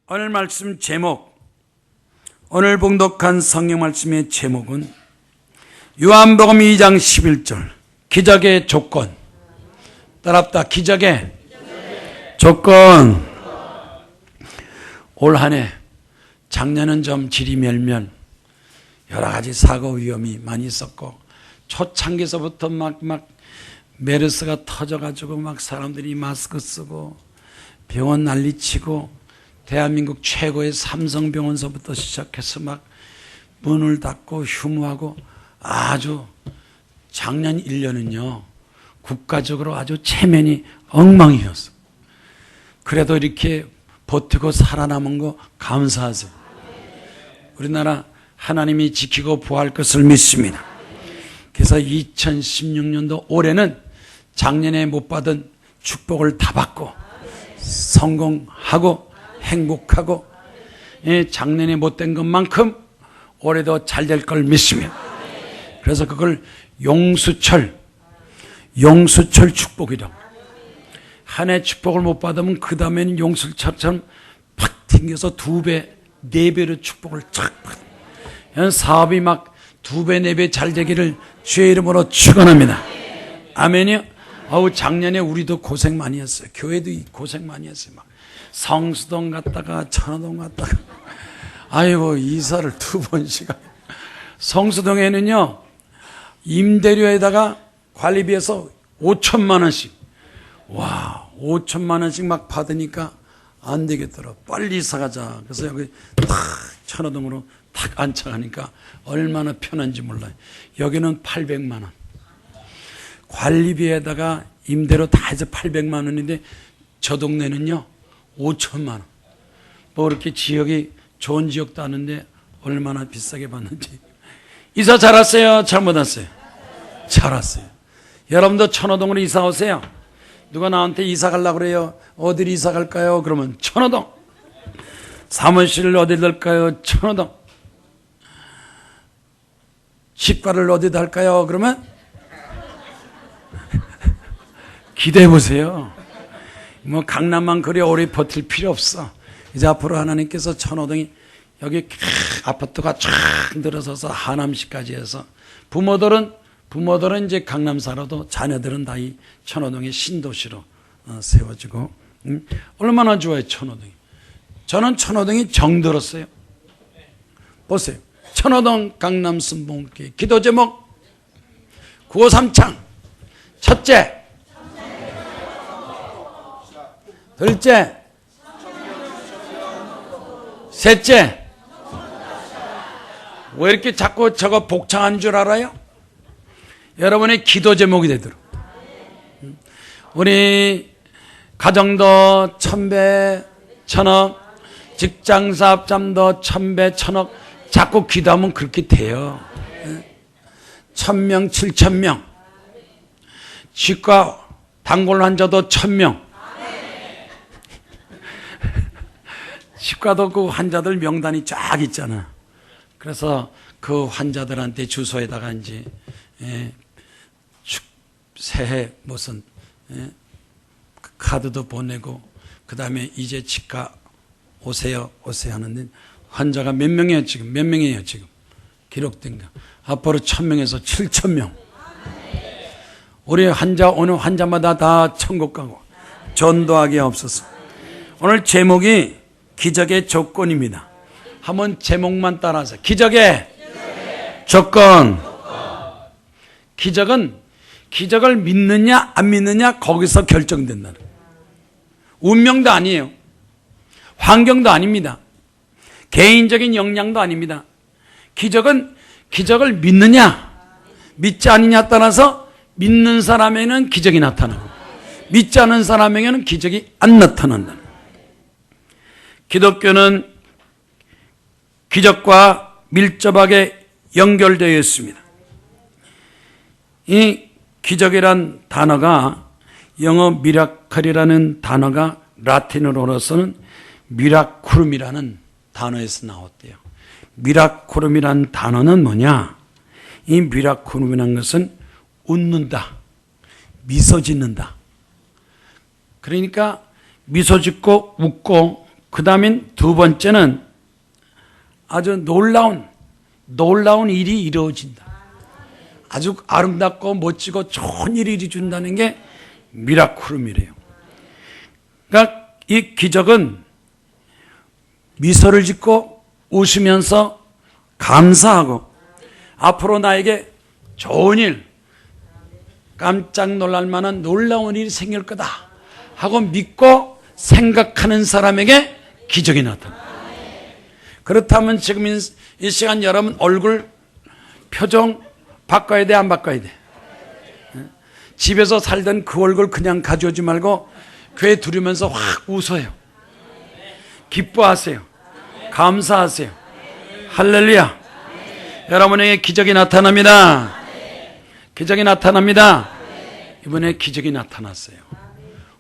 오늘 말씀 제목, 오늘 봉독한 성경 말씀의 제목은 요한복음 2장 11절 기적의 조건. 따랍다. 기적의 조건. 올 한 해 작년은 좀 질이 멸면 여러 가지 사고 위험이 많이 있었고 초창기서부터 막 메르스가 터져가지고 막 사람들이 마스크 쓰고 병원 난리치고 대한민국 최고의 삼성병원서부터 시작해서 막 문을 닫고 휴무하고 아주 작년 1년은요 국가적으로 아주 체면이 엉망이었어. 그래도 이렇게 버티고 살아남은 거 감사하세요. 우리나라 하나님이 지키고 보호할 것을 믿습니다. 그래서 2016년도 올해는 작년에 못 받은 축복을 다 받고 성공하고 행복하고 작년에 못된 것만큼 올해도 잘 될 걸 믿습니다. 그래서 그걸 용수철 축복이라고. 한 해 축복을 못 받으면 그 다음에는 용수철처럼 팍 튕겨서 2배, 4배로 축복을 착 받습니다. 사업이 막 2배, 4배 잘 되기를 주의 이름으로 축원합니다. 아멘이요. 작년에 우리도 고생 많이 했어요. 교회도 고생 많이 했어요. 막 성수동 갔다가 천호동 갔다가 아이고 이사를 2번씩. 성수동에는요 임대료에다가 관리비에서 5천만 원씩 5천만 원씩 막 받으니까 안 되겠더라. 빨리 이사 가자. 그래서 여기 탁 천호동으로 탁 안착하니까 얼마나 편한지 몰라요. 여기는 800만 원. 관리비에다가 임대료 다 해서 800만 원인데 저 동네는요 5천만 원. 뭐 이렇게 지역이 좋은 지역도 아는데 얼마나 비싸게 받는지. 이사 잘 왔어요? 잘못 왔어요? 잘 왔어요. 여러분도 천호동으로 이사 오세요. 누가 나한테 이사 가려고 그래요. 어디로 이사 갈까요? 그러면 천호동. 사무실을 어디 넣을까요? 천호동. 집가를 어디다 할까요? 그러면 기대해 보세요. 뭐 강남만 그리 오래 버틸 필요 없어. 이제 앞으로 하나님께서 천호동이 여기 아파트가 쫙 늘어서서 하남시까지 해서 부모들은 이제 강남 살아도 자녀들은 다 이 천호동의 신도시로 세워지고 얼마나 좋아요 천호동이. 저는 천호동이 정들었어요. 보세요. 천호동 강남 순복음교회 기도 제목 구호삼창. 첫째, 둘째, 셋째. 왜 이렇게 자꾸 저거 복창한 줄 알아요? 여러분의 기도 제목이 되도록. 우리 가정도 1000배, 1000억, 직장사업장도 1000배, 1000억. 자꾸 기도하면 그렇게 돼요. 1000명, 7000명. 치과 단골 환자도 1000명. 치과도 그 환자들 명단이 쫙 있잖아. 그래서 그 환자들한테 주소에다가 이제 새해 무슨 카드도 보내고 그 다음에 이제 치과 오세요 하는데 환자가 몇 명이에요 지금? 몇 명이에요 지금? 기록된 거. 앞으로 1000명에서 7000명. 우리 오늘 환자마다 다 천국 가고 전도하게 없어서. 오늘 제목이 기적의 조건입니다. 한번 제목만 따라서. 기적의 조건. 기적을 믿느냐 안 믿느냐 거기서 결정된다는 거예요. 운명도 아니에요. 환경도 아닙니다. 개인적인 역량도 아닙니다. 기적을 믿느냐 믿지 않느냐 따라서 믿는 사람에게는 기적이 나타나고 믿지 않는 사람에게는 기적이 안 나타난다. 기독교는 기적과 밀접하게 연결되어 있습니다. 이 기적이란 단어가 영어 미라클이라는 단어가 라틴어로서는 미라쿠름이라는 단어에서 나왔대요. 미라쿠름이라는 단어는 뭐냐? 이 미라쿠름이라는 것은 웃는다, 미소 짓는다. 그러니까 미소 짓고 웃고 그 다음에 두 번째는 아주 놀라운 일이 이루어진다. 아주 아름답고 멋지고 좋은 일이 이루어진다는 게 미라클음이래요. 그러니까 이 기적은 미소를 짓고 웃으면서 감사하고 앞으로 나에게 좋은 일, 깜짝 놀랄 만한 놀라운 일이 생길 거다 하고 믿고 생각하는 사람에게 기적이 나타납니다. 그렇다면 지금 이 시간 여러분 얼굴 표정 바꿔야 돼, 안 바꿔야 돼? 집에서 살던 그 얼굴 그냥 가져오지 말고 교회 들으면서 확 웃어요. 기뻐하세요. 감사하세요. 할렐루야. 여러분에게 기적이 나타납니다. 기적이 나타납니다. 이번에 기적이 나타났어요.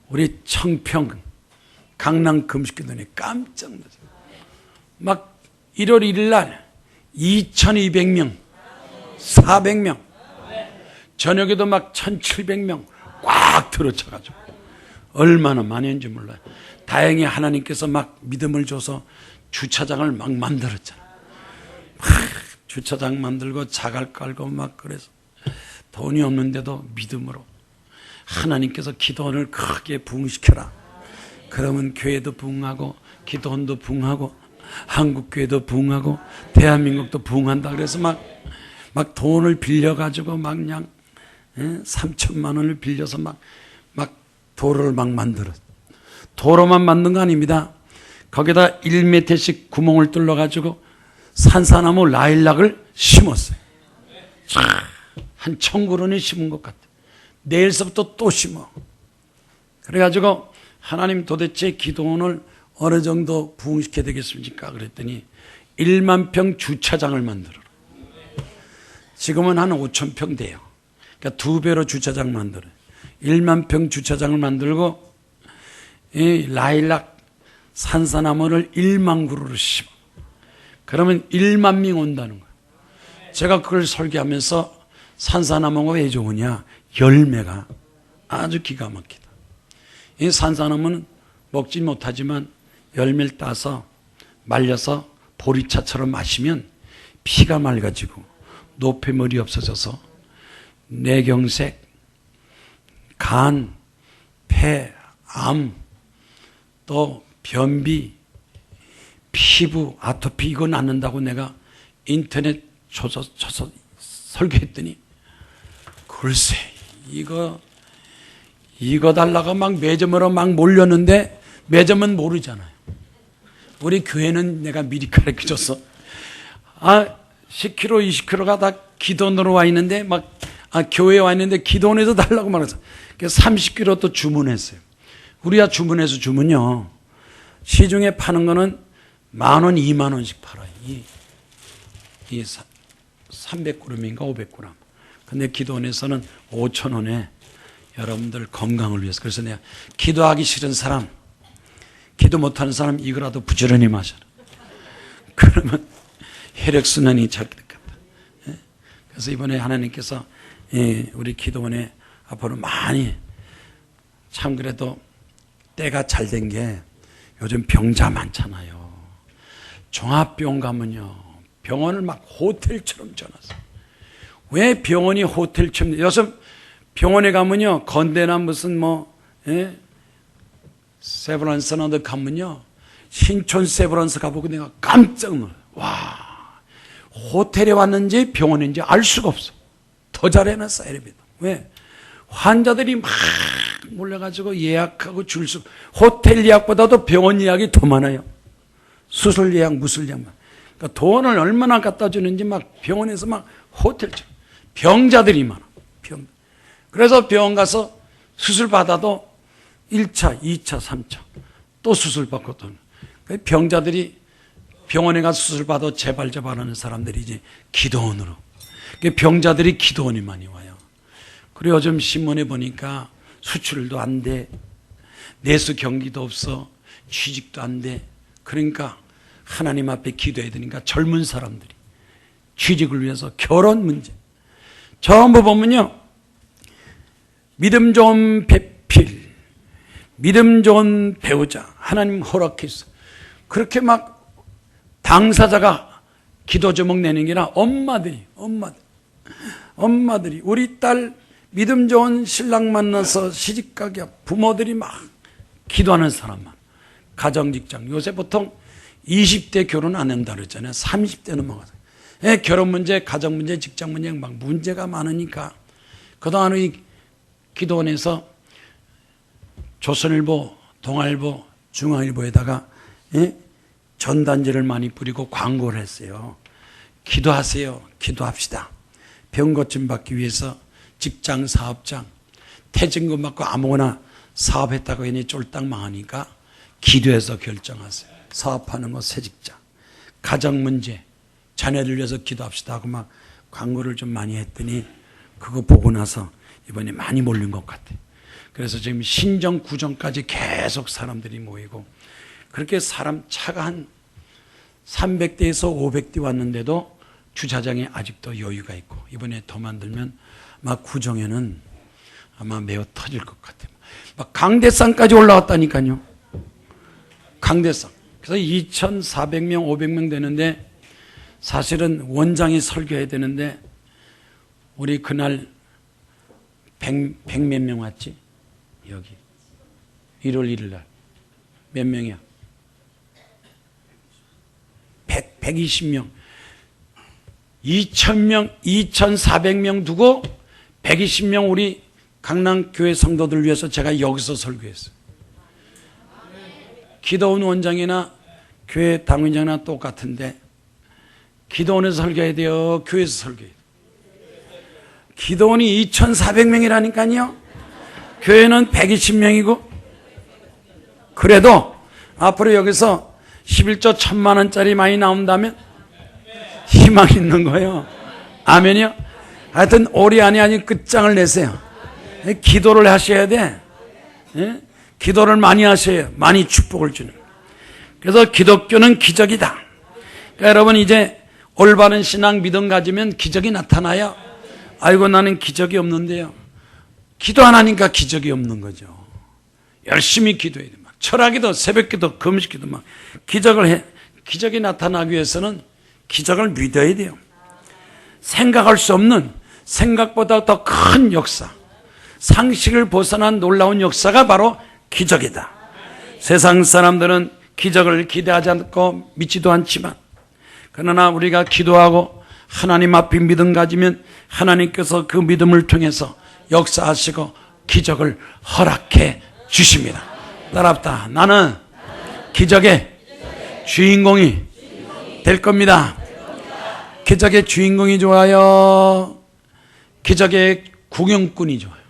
우리 청평 강남 금식기도원에 깜짝 놀랐어요. 막 1월 1일 날 2200명, 400명, 저녁에도 막 1700명 꽉 들어쳐가지고 얼마나 많이 했는지 몰라요. 다행히 하나님께서 막 믿음을 줘서 주차장을 막 만들었잖아요. 막 주차장 만들고 자갈 깔고 막 그래서 돈이 없는데도 믿음으로 하나님께서 기도원을 크게 부흥시켜라. 그러면 교회도 부흥하고 기도원도 부흥하고 한국교회도 부흥하고 대한민국도 부흥한다. 그래서 막 돈을 빌려가지고 막 그냥 3천만 원을 빌려서 막 도로를 막 만들었어요. 도로만 만든 거 아닙니다. 거기다 1m씩 구멍을 뚫어가지고 산사나무 라일락을 심었어요. 한 1000그루는 심은 것 같아요. 내일서부터 또 심어. 그래가지고 하나님 도대체 기도원을 어느 정도 부흥시켜야 되겠습니까? 그랬더니 1만 평 주차장을 만들어라. 지금은 한 5,000평 돼요. 그러니까 2배로 주차장 만들어요. 1만 평 주차장을 만들고 이 라일락 산사나무를 1만 그루를 심어. 그러면 1만 명 온다는 거예요. 제가 그걸 설계하면서 산사나무가 왜 좋으냐? 열매가 아주 기가 막히다. 이 산사나무는 먹지 못하지만 열매를 따서 말려서 보리차처럼 마시면 피가 맑아지고 노폐물이 없어져서 뇌경색, 간, 폐, 암, 또 변비, 피부, 아토피 이거 낫는다고 내가 인터넷 쳐서 설계했더니 글쎄 이거 달라고 막 매점으로 막 몰렸는데 매점은 모르잖아요. 우리 교회는 내가 미리 가르쳐줬어. 10kg, 20kg가 다 기도원으로 와 있는데 교회에 와 있는데 기도원에서 달라고 말해서 30kg 또 주문했어요. 우리가 주문해서 주면요. 시중에 파는 거는 10,000원, 20,000원씩 팔아요. 이 300g인가 500g. 근데 기도원에서는 5,000원에 여러분들 건강을 위해서. 그래서 내가 기도하기 싫은 사람, 기도 못하는 사람 이거라도 부지런히 마셔라. 그러면 혈액순환이 잘 될 것 같다. 그래서 이번에 하나님께서 우리 기도원에 앞으로 많이 참 그래도 때가 잘 된 게 요즘 병자 많잖아요. 종합병원 가면요. 병원을 막 호텔처럼 져놨어요. 왜 병원이 호텔처럼, 요즘 병원에 가면요. 건대나 무슨 세브란스나 어디 가면요. 신촌 세브란스 가보고 내가 깜짝 놀라요. 와, 호텔에 왔는지 병원인지 알 수가 없어. 더 잘해놨어, 엘리베이터. 왜? 환자들이 막 몰려가지고 예약하고 줄 수, 호텔 예약보다도 병원 예약이 더 많아요. 수술 예약, 무술 예약만. 그러니까 돈을 얼마나 갖다 주는지 막 병원에서 막 호텔처럼. 병자들이 많아. 그래서 병원 가서 수술 받아도 1차, 2차, 3차 또 수술 받고 또. 병자들이 병원에 가서 수술 받아 재발하는 사람들이 이제 기도원으로. 병자들이 기도원이 많이 와요. 그리고 요즘 신문에 보니까 수출도 안 돼. 내수 경기도 없어. 취직도 안 돼. 그러니까 하나님 앞에 기도해야 되니까 젊은 사람들이 취직을 위해서 결혼 문제. 전부 보면요. 믿음 좋은 배필, 믿음 좋은 배우자. 하나님 허락했어. 그렇게 막 당사자가 기도 제목 내는 게 아니라 엄마들이 우리 딸 믿음 좋은 신랑 만나서 시집가게 부모들이 막 기도하는 사람만. 가정 직장. 요새 보통 20대 결혼 안 한다 그랬잖아요. 30대 넘어가서. 결혼 문제, 가정 문제, 직장 문제 막 문제가 많으니까 그동안 이 기도원에서 조선일보, 동아일보, 중앙일보에다가 전단지를 많이 뿌리고 광고를 했어요. 기도하세요. 기도합시다. 병 고침 받기 위해서 직장 사업장 퇴직금 받고 아무거나 사업했다고 괜히 쫄딱 망하니까 기도해서 결정하세요. 사업하는 거 새 직장, 가정 문제, 자녀를 위해서 기도합시다 하고 막 광고를 좀 많이 했더니 그거 보고 나서 이번에 많이 몰린 것 같아요. 그래서 지금 신정 구정까지 계속 사람들이 모이고 그렇게 사람 차가 한 300대에서 500대 왔는데도 주차장에 아직도 여유가 있고 이번에 더 만들면 막 구정에는 아마 메어 터질 것 같아요. 막 강대산까지 올라왔다니까요. 강대산. 그래서 2,400명, 500명 되는데 사실은 원장이 설교해야 되는데 우리 그날 100 몇 명 왔지? 여기 1월 1일 날 몇 명이야? 120명 2,000명 2,400명 두고 120명 우리 강남교회 성도들 위해서 제가 여기서 설교했어요. 기도원 원장이나 교회 당원장이나 똑같은데 기도원에서 설교해야 돼요? 교회에서 설교해야 돼요? 기도원이 2,400명이라니까요. 교회는 120명이고 그래도 앞으로 여기서 11조 1,000만 원짜리 많이 나온다면 희망 있는 거예요. 아멘이요? 하여튼 올해 안에 아니 끝장을 내세요. 기도를 하셔야 돼. 기도를 많이 하셔야 많이 축복을 주는. 그래서 기독교는 기적이다. 그러니까 여러분 이제 올바른 신앙 믿음 가지면 기적이 나타나요. 아이고 나는 기적이 없는데요. 기도 안 하니까 기적이 없는 거죠. 열심히 기도해야 돼. 막 철학기도, 새벽기도, 금식기도 막 기적을 해. 기적이 나타나기 위해서는 기적을 믿어야 돼요. 생각할 수 없는 생각보다 더 큰 역사, 상식을 벗어난 놀라운 역사가 바로 기적이다. 세상 사람들은 기적을 기대하지 않고 믿지도 않지만 그러나 우리가 기도하고 하나님 앞에 믿음 가지면 하나님께서 그 믿음을 통해서 역사하시고 기적을 허락해 주십니다. 따라합시다. 나는 기적의 주인공이 될 겁니다. 기적의 주인공이 좋아요? 기적의 구경꾼이 좋아요?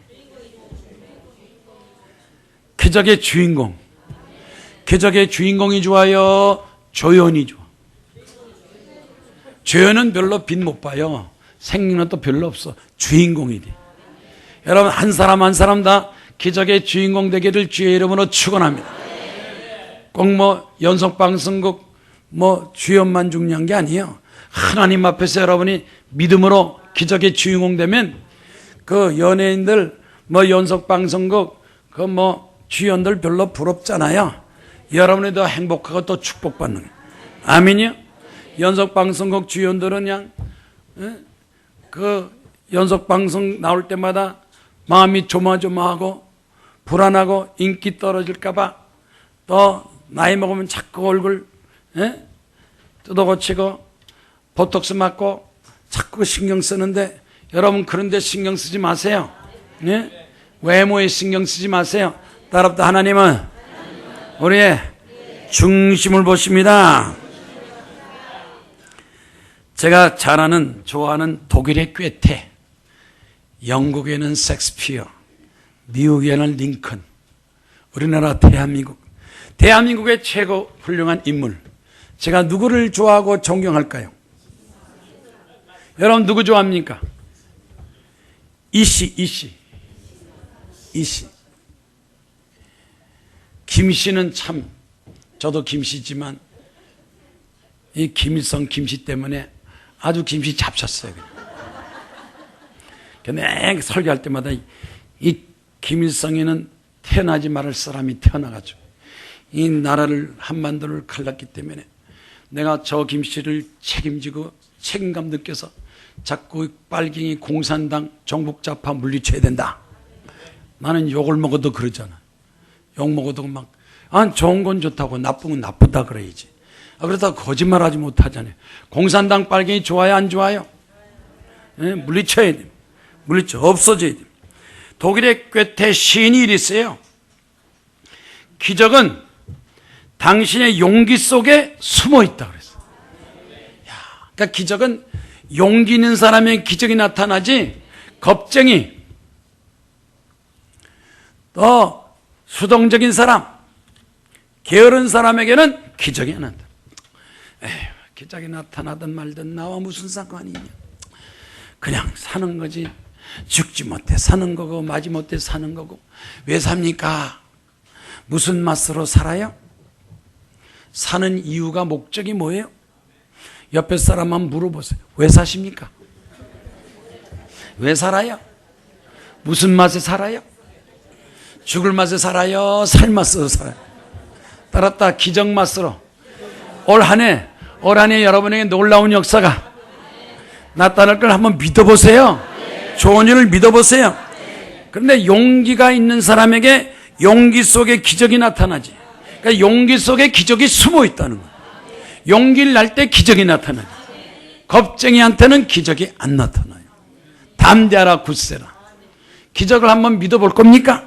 기적의 주인공. 기적의 주인공이 좋아요? 조연이 좋아? 조연은 별로 빛 못 봐요. 생기는 또 별로 없어. 주인공이 돼. 여러분 한 사람 한 사람 다 기적의 주인공 되기를 주의 이름으로 축원합니다. 꼭 뭐 연속방송국 뭐 주연만 중요한 게 아니에요. 하나님 앞에서 여러분이 믿음으로 기적의 주인공 되면 그 연예인들 뭐 연속방송국 그 뭐 주연들 별로 부럽잖아요. 여러분이 더 행복하고 또 축복받는 거예요. 아멘이요? 연속방송국 주연들은 그냥 그 연속방송 나올 때마다 마음이 조마조마하고 불안하고 인기 떨어질까봐 또 나이 먹으면 자꾸 얼굴 뜯어고치고 보톡스 맞고 자꾸 신경 쓰는데 여러분 그런데 신경 쓰지 마세요. 외모에 신경 쓰지 마세요. 따라서 하나님은 우리의 중심을 보십니다. 제가 잘 아는 좋아하는 독일의 괴테, 영국에는 셰익스피어, 미국에는 링컨, 우리나라 대한민국의 최고 훌륭한 인물. 제가 누구를 좋아하고 존경할까요? 여러분 누구 좋아합니까? 이씨. 김씨는 참 저도 김씨지만 이 김일성 김씨 때문에 아주 김씨 잡혔어요. 근데 설교할 때마다 이 김일성이는 태어나지 말할 사람이 태어나가지고 이 나라를 한반도를 갈랐기 때문에 내가 저 김씨를 책임지고 책임감 느껴서 자꾸 빨갱이 공산당 정복자파 물리쳐야 된다. 나는 욕을 먹어도 그러잖아. 욕 먹어도 막 좋은 건 좋다고 나쁜 건 나쁘다 그래야지. 그러다 거짓말하지 못하잖아요. 공산당 빨갱이 좋아요 안 좋아요? 네, 물리쳐야 돼. 물리쳐 없어져야 돼. 독일의 괴테 시인이 이랬어요. 기적은 당신의 용기 속에 숨어 있다 그랬어. 그러니까 기적은 용기 있는 사람의 기적이 나타나지 겁쟁이 또 수동적인 사람 게으른 사람에게는 기적이 안 난다. 기적이 나타나든 말든 나와 무슨 상관이냐. 그냥 사는 거지. 죽지 못해 사는 거고 마지 못해 사는 거고. 왜 삽니까? 무슨 맛으로 살아요? 사는 이유가 목적이 뭐예요? 옆에 사람 한번 물어보세요. 왜 사십니까? 왜 살아요? 무슨 맛에 살아요? 죽을 맛에 살아요? 살 맛으로 살아요? 따랐다 기적 맛으로. 올 한 해 여러분에게 놀라운 역사가 나타날 걸 한번 믿어보세요. 좋은 일을 믿어보세요. 그런데 용기가 있는 사람에게 용기 속에 기적이 나타나지. 그러니까 용기 속에 기적이 숨어 있다는 거예요. 용기를 낼 때 기적이 나타나요. 겁쟁이한테는 기적이 안 나타나요. 담대하라 굳세라. 기적을 한번 믿어볼 겁니까?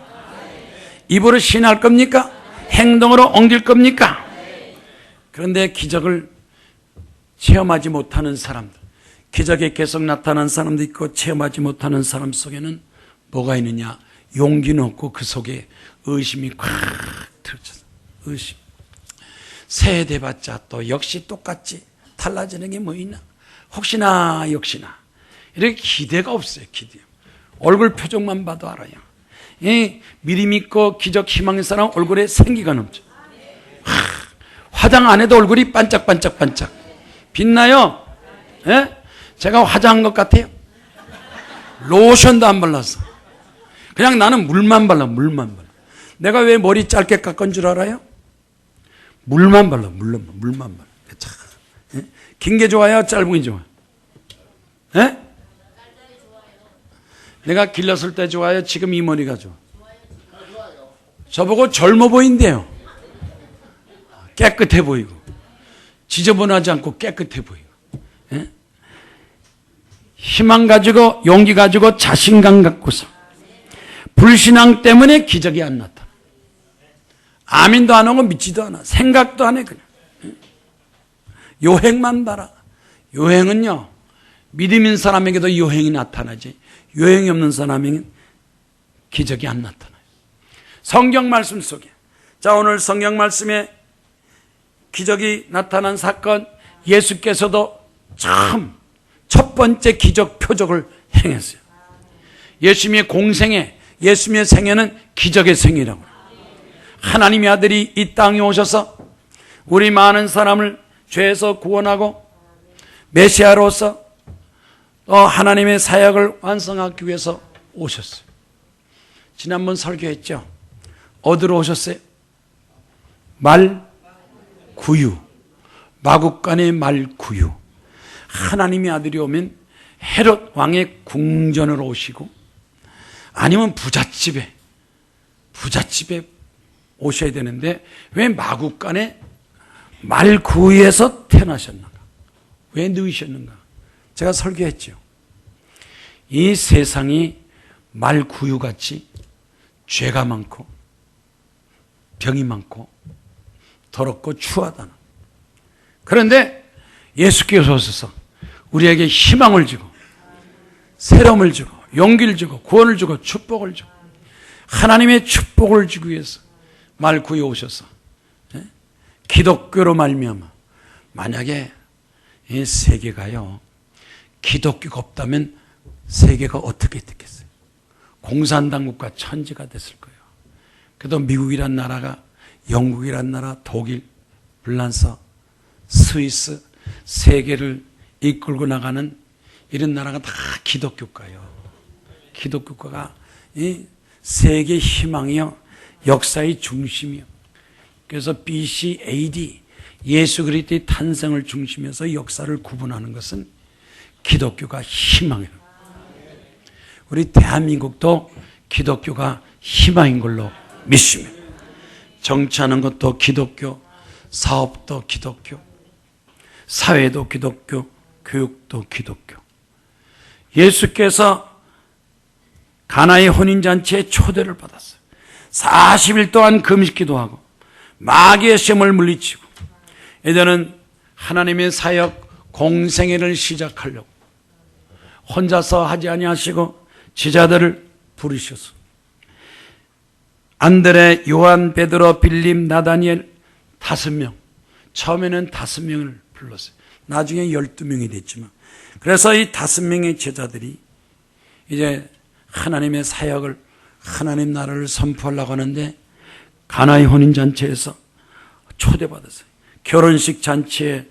입으로 신할 겁니까? 행동으로 옮길 겁니까? 그런데 기적을 체험하지 못하는 사람들, 기적이 계속 나타난 사람도 있고 체험하지 못하는 사람 속에는 뭐가 있느냐? 용기는 없고 그 속에 의심이 꽉 들어있어요. 의심. 새해 돼봤자 또 역시 똑같지. 달라지는 게 뭐 있나? 혹시나 역시나. 이렇게 기대가 없어요. 기대. 얼굴 표정만 봐도 알아요. 이 믿음 있고 기적 희망의 사람 얼굴에 생기가 넘쳐. 화장 안 해도 얼굴이 반짝반짝반짝 빛나요. 예? 제가 화장한 것 같아요. 로션도 안 발랐어. 그냥 나는 물만 발라. 내가 왜 머리 짧게 깎은 줄 알아요? 물만 발라. 물만 발라. 예? 긴 게 좋아요? 짧은 게 좋아요? 예? 내가 길렀을 때 좋아요? 지금 이 머리가 좋아? 저보고 젊어 보인대요. 깨끗해 보이고 지저분하지 않고 깨끗해 보이고. 예? 희망 가지고 용기 가지고 자신감 갖고서 불신앙 때문에 기적이 안 나타나. 아멘도 안 하고 믿지도 않아. 생각도 안 해 그냥. 요행만 봐라. 요행은요 믿음 있는 사람에게도 요행이 나타나지 요행이 없는 사람에게는 기적이 안 나타나요. 성경 말씀 속에 자 오늘 성경 말씀에 기적이 나타난 사건 예수께서도 참 첫 번째 기적 표적을 행했어요. 예수님의 공생애 예수님의 생애는 기적의 생이라고. 하나님의 아들이 이 땅에 오셔서 우리 많은 사람을 죄에서 구원하고 메시아로서 하나님의 사역을 완성하기 위해서 오셨어요. 지난번 설교했죠. 어디로 오셨어요? 말구유. 마국간의 말구유. 하나님의 아들이 오면 헤롯 왕의 궁전으로 오시고 아니면 부잣집에 오셔야 되는데 왜 마국간의 말구유에서 태어나셨는가? 왜 누이셨는가? 제가 설교했죠. 이 세상이 말구유같이 죄가 많고 병이 많고 더럽고 추하다는. 그런데 예수께서 오셔서 우리에게 희망을 주고 새로움을 주고 용기를 주고 구원을 주고 축복을 주고 하나님의 축복을 주기 위해서 말구유에 오셔서 기독교로 말미암아 만약에 이 세계가요 기독교가 없다면 세계가 어떻게 됐겠어요? 공산당국가 천지가 됐을 거예요. 그래도 미국이란 나라가 영국이란 나라 독일 불란서 스위스 세계를 이끌고 나가는 이런 나라가 다 기독교가요. 기독교가가 이 세계 희망이요 역사의 중심이요 그래서 BC, AD 예수 그리스도의 탄생을 중심해서 역사를 구분하는 것은 기독교가 희망이에요. 우리 대한민국도 기독교가 희망인 걸로 믿습니다. 정치하는 것도 기독교, 사업도 기독교, 사회도 기독교, 교육도 기독교. 예수께서 가나의 혼인잔치에 초대를 받았어요. 40일 동안 금식기도 하고 마귀의 시험을 물리치고 이제는 하나님의 사역 공생애를 시작하려고 혼자서 하지 아니하시고 제자들을 부르셔서 안드레, 요한, 베드로, 빌립, 나다니엘 5명, 처음에는 5명을 불렀어요. 나중에 12명이 됐지만, 그래서 이 5명의 제자들이 이제 하나님의 사역을, 하나님 나라를 선포하려고 하는데 가나의 혼인잔치에서 초대받았어요. 결혼식 잔치에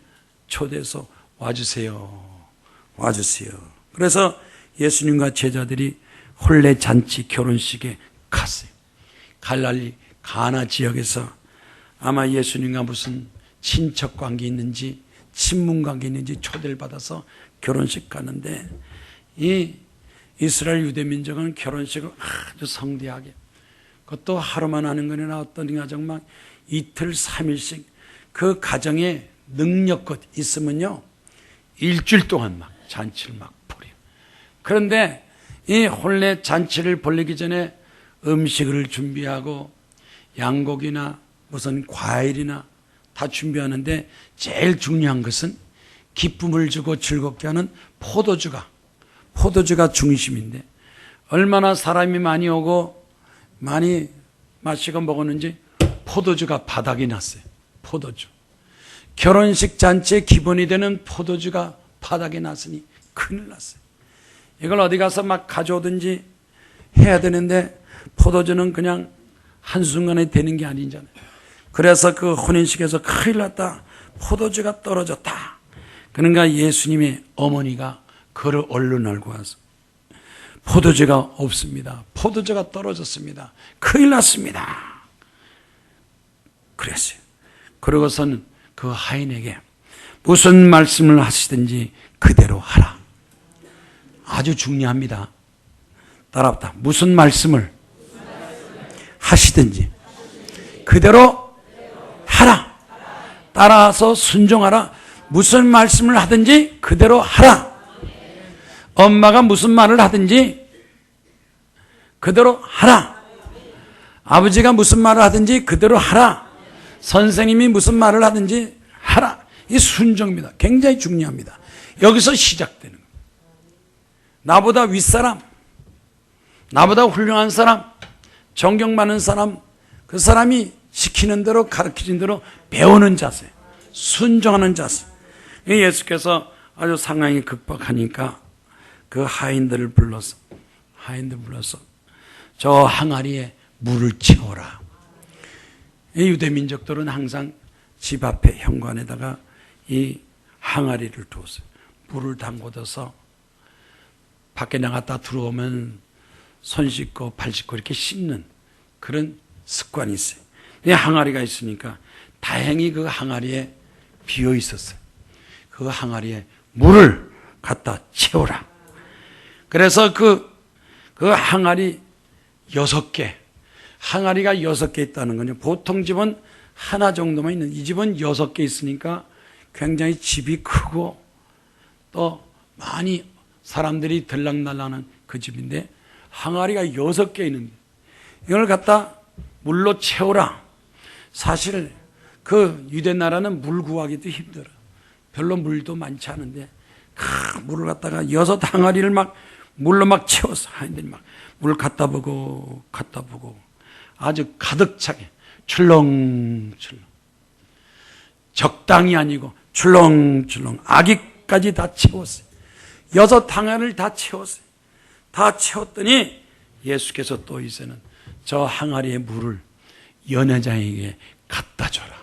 초대해서 와주세요. 와주세요. 그래서 예수님과 제자들이 혼례 잔치 결혼식에 갔어요. 갈릴리 가나 지역에서 아마 예수님과 무슨 친척 관계 있는지 친문 관계 있는지 초대를 받아서 결혼식 가는데, 이 이스라엘 유대 민족은 결혼식을 아주 성대하게, 그것도 하루만 하는 거 아니라 어떤 가정만 이틀 3일씩 그 가정에 능력껏 있으면요 일주일 동안 막 잔치를 막 벌여요. 그런데 이 혼례 잔치를 벌리기 전에 음식을 준비하고 양고기나 무슨 과일이나 다 준비하는데 제일 중요한 것은 기쁨을 주고 즐겁게 하는 포도주가 중심인데, 얼마나 사람이 많이 오고 많이 마시고 먹었는지 포도주가 바닥이 났어요. 포도주. 결혼식 잔치의 기본이 되는 포도주가 바닥에 났으니 큰일 났어요. 이걸 어디 가서 막 가져오든지 해야 되는데 포도주는 그냥 한순간에 되는 게 아니잖아요. 그래서 그 혼인식에서 큰일 났다. 포도주가 떨어졌다. 그러니까 예수님의 어머니가 그를 얼른 알고 와서 포도주가 없습니다. 포도주가 떨어졌습니다. 큰일 났습니다. 그랬어요. 그러고서는 그 하인에게 무슨 말씀을 하시든지 그대로 하라. 아주 중요합니다. 따라합니다. 무슨 말씀을 하시든지 그대로 하라. 따라서 순종하라. 무슨 말씀을 하든지 그대로 하라. 엄마가 무슨 말을 하든지 그대로 하라. 아버지가 무슨 말을 하든지 그대로 하라. 선생님이 무슨 말을 하든지 하라. 이 순종입니다. 굉장히 중요합니다. 여기서 시작되는 거예요. 나보다 윗사람, 나보다 훌륭한 사람, 존경 많은 사람, 그 사람이 시키는 대로 가르치는 대로 배우는 자세, 순종하는 자세. 예수께서 아주 상황이 급박하니까 그 하인들을 불러서 저 항아리에 물을 채워라. 이 유대 민족들은 항상 집 앞에 현관에다가 이 항아리를 두었어요. 물을 담궈둬서 밖에 나갔다 들어오면 손 씻고 발 씻고 이렇게 씻는 그런 습관이 있어요. 이 항아리가 있으니까 다행히 그 항아리에 비어 있었어요. 그 항아리에 물을 갖다 채우라. 그래서 그 항아리 6개, 항아리가 6개 있다는 거죠. 보통 집은 하나 정도만 있는, 이 집은 6개 있으니까 굉장히 집이 크고 또 많이 사람들이 들락날락하는 그 집인데 항아리가 6개 있는데 이걸 갖다 물로 채우라. 사실 그 유대 나라는 물 구하기도 힘들어. 별로 물도 많지 않은데 물을 갖다가 6 항아리를 막 물로 막 채워서 하인들이 막 물 갖다 보고 아주 가득 차게 출렁출렁, 적당히 아니고 출렁출렁 아기까지 다 채웠어요. 6 항아리를 다 채웠어요. 다 채웠더니 예수께서 또 이제는 저 항아리의 물을 연회장에게 갖다 줘라.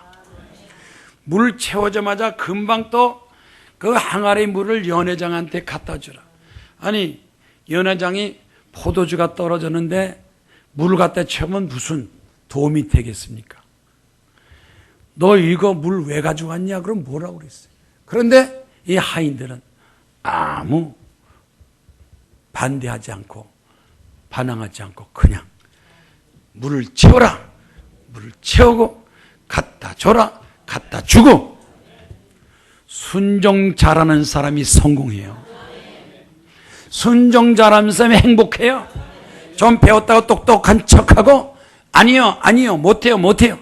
물을 채우자마자 금방 또 그 항아리 물을 연회장한테 갖다 주라. 아니 연회장이 포도주가 떨어졌는데 물을 갖다 채우면 무슨 도움이 되겠습니까? 너 이거 물 왜 가져왔냐? 그럼 뭐라고 그랬어요? 그런데 이 하인들은 아무 반대하지 않고 반항하지 않고 그냥 물을 채워라. 물을 채우고 갖다 줘라. 갖다 주고. 순종 잘하는 사람이 성공해요. 순종 잘하는 사람이 행복해요. 좀 배웠다고 똑똑한 척하고 아니요 못해요.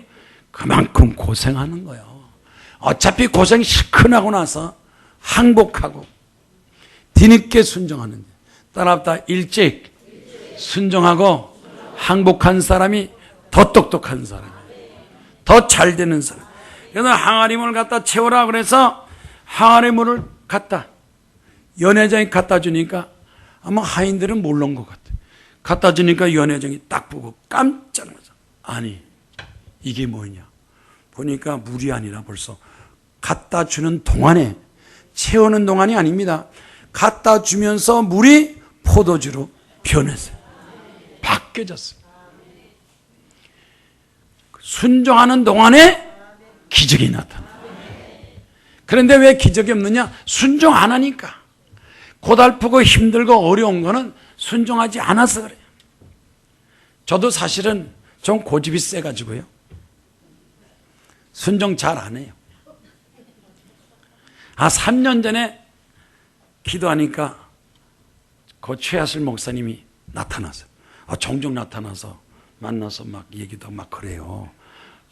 그만큼 고생하는 거예요. 어차피 고생 실컷 하고 나서 항복하고 뒤늦게 순종하는데 따라붙다 일찍 순종하고 항복한 사람이 더 똑똑한 사람이에요. 더 잘 되는 사람. 그래서 항아리 물을 갖다 채우라 그래서 항아리 물을 갖다 연회장이 갖다 주니까 아마 하인들은 몰랐던 것 같아요. 갖다 주니까 연회장이 딱 보고 깜짝 놀라서 아니 이게 뭐냐 보니까 물이 아니라 벌써 갖다 주는 동안에 채우는 동안이 아닙니다. 갖다 주면서 물이 포도주로 변했어요. 바뀌어졌어요. 순종하는 동안에 기적이 나타나요. 그런데 왜 기적이 없느냐? 순종 안 하니까. 고달프고 힘들고 어려운 거는 순종하지 않아서 그래요. 저도 사실은 좀 고집이 세가지고요. 순종 잘 안 해요. 3년 전에 기도하니까 그 최하슬 목사님이 나타나서 종종 나타나서 만나서 막 얘기도 막 그래요.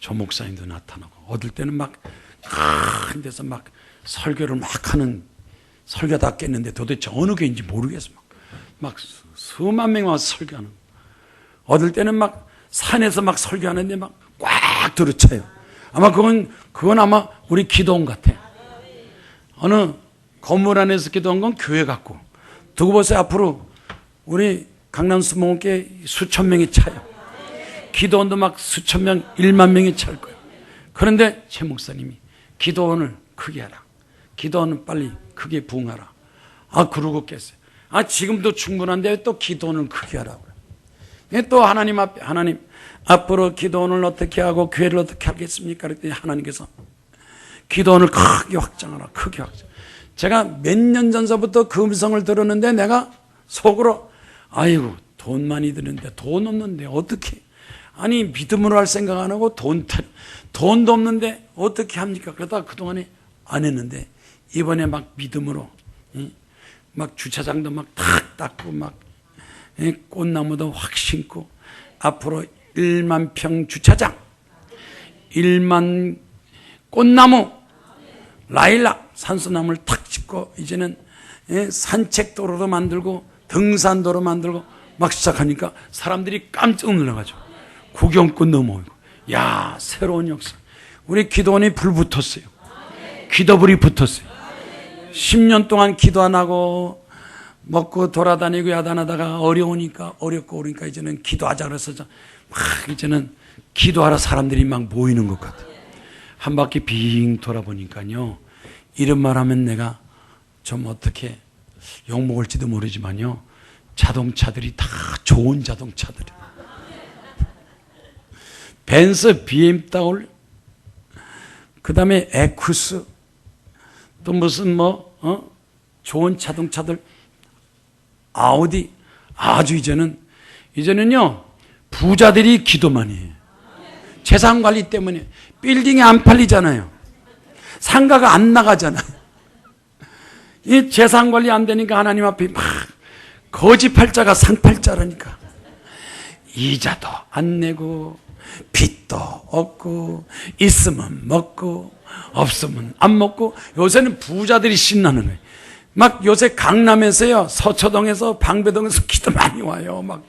조 목사님도 나타나고 어떨 때는 막 큰 데서 막 설교를 막 하는 설교다 깼는데 도대체 어느 교인지 모르겠어. 막 수만 명이 와서 설교하는. 어떨 때는 막 산에서 막 설교하는데 막 꽉 들어차요. 아마 그건 아마 우리 기도원 같아. 어느 건물 안에서 기도한 건 교회 같고 두고 보세요. 앞으로 우리 강남 수목원교회 수천 명이 차요. 기도원도 막 수천 명, 1만 명이 찰 거예요. 그런데 최 목사님이 기도원을 크게 하라. 기도원은 빨리 크게 부흥하라. 그러고 깼어요. 지금도 충분한데 왜 또 기도원을 크게 하라고 그래요. 또 하나님 앞에 하나님 앞으로 기도원을 어떻게 하고 교회를 어떻게 하겠습니까? 그랬더니 하나님께서 기도원을 크게 확장하라. 크게 확장. 제가 몇 년 전서부터 그 음성을 들었는데 내가 속으로 아이고 돈 많이 드는데 돈 없는데 어떻게 믿음으로 할 생각 안 하고 돈도 없는데 어떻게 합니까? 그러다가 그동안에 안 했는데 이번에 막 믿음으로 막 주차장도 막 탁 닦고 막 꽃나무도 확 심고 앞으로 1만 평 주차장 1만 꽃나무 라일락 산소나무를 탁 짓고 이제는 산책도로도 만들고 등산도로 만들고 막 시작하니까 사람들이 깜짝 놀라가지고 구경꾼 넘어오고 야 새로운 역사. 우리 기도원이 불 붙었어요. 기도불이 붙었어요. 10년 동안 기도 안 하고 먹고 돌아다니고 야단하다가 어려우니까 이제는 기도하자 그래서 막 이제는 기도하러 사람들이 막 모이는 것 같아요. 한 바퀴 빙 돌아보니까요. 이런 말 하면 내가 좀 어떻게 욕먹을지도 모르지만요. 자동차들이 다 좋은 자동차들이에요. 벤츠, BMW, 그 다음에 에쿠스, 또 무슨 좋은 자동차들, 아우디, 아주 이제는요, 부자들이 기도만 해요. 재산 관리 때문에 빌딩이 안 팔리잖아요. 상가가 안 나가잖아요. 이 재산 관리 안 되니까 하나님 앞에 막 거지팔자가 상팔자라니까. 이자도 안 내고 빚도 없고 있으면 먹고 없으면 안 먹고 요새는 부자들이 신나는 거예요. 막 요새 강남에서요 서초동에서 방배동에서 기도 많이 와요. 막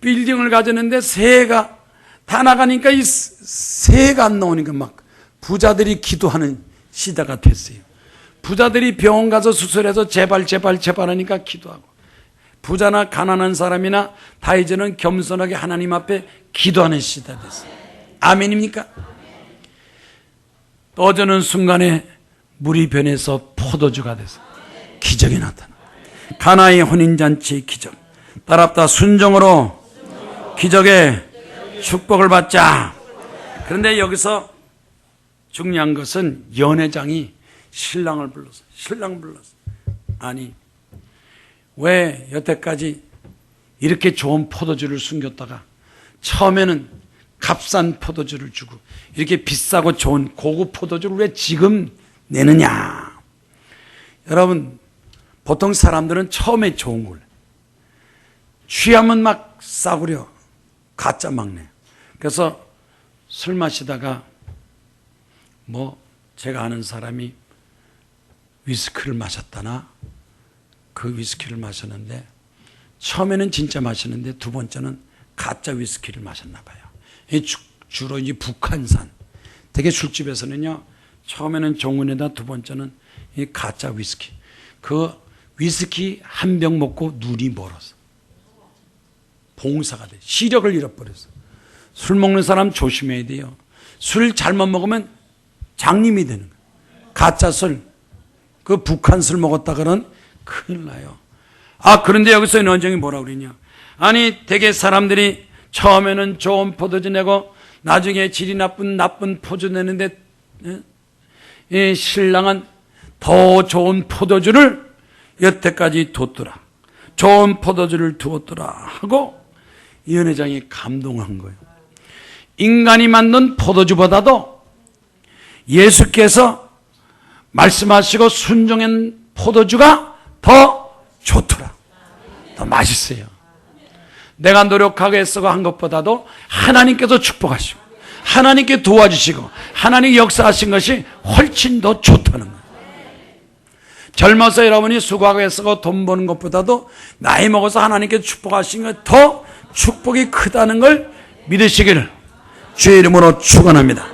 빌딩을 가졌는데 새해가 다 나가니까 이 새해가 안 나오니까 막 부자들이 기도하는 시대가 됐어요. 부자들이 병원 가서 수술해서 제발 하니까 기도하고 부자나 가난한 사람이나 다 이제는 겸손하게 하나님 앞에 기도하는 시대가 됐어요. 아멘입니까? 떠주는 순간에 물이 변해서 포도주가 돼서 기적이 나타나. 가나의 혼인잔치의 기적. 따랍다 순종으로 기적의 축복을 받자. 그런데 여기서 중요한 것은 연회장이 신랑을 불렀어. 아니, 왜 여태까지 이렇게 좋은 포도주를 숨겼다가 처음에는 값싼 포도주를 주고 이렇게 비싸고 좋은 고급 포도주를 왜 지금 내느냐? 여러분, 보통 사람들은 처음에 좋은 걸 취하면 막 싸구려 가짜 막내. 그래서 술 마시다가 제가 아는 사람이 위스키를 마셨다나 그 위스키를 마셨는데 처음에는 진짜 마셨는데 두 번째는 가짜 위스키를 마셨나 봐요. 주로 이제 북한산 되게 술집에서는요 처음에는 종은에다 두 번째는 이 가짜 위스키. 그 위스키 한 병 먹고 눈이 멀었어. 봉사가 돼. 시력을 잃어버렸어. 술 먹는 사람 조심해야 돼요. 술 잘못 먹으면 장님이 되는 거예요. 가짜 술. 그 북한 술 먹었다가는 큰일 나요. 그런데 여기서 원정이 뭐라고 그러냐. 아니, 되게 사람들이 처음에는 좋은 포도주 내고 나중에 질이 나쁜 포도주 내는데 이 신랑은 더 좋은 포도주를 여태까지 뒀더라. 좋은 포도주를 두었더라 하고 이 연회장이 감동한 거예요. 인간이 만든 포도주보다도 예수께서 말씀하시고 순종한 포도주가 더 좋더라. 더 맛있어요. 내가 노력하게 애쓰고 한 것보다도 하나님께서 축복하시고 하나님께 도와주시고 하나님이 역사하신 것이 훨씬 더 좋다는 거예요. 젊어서 여러분이 수고하고 애쓰고 돈 버는 것보다도 나이 먹어서 하나님께 축복하신 것 더 축복이 크다는 걸 믿으시기를 주의 이름으로 축원합니다.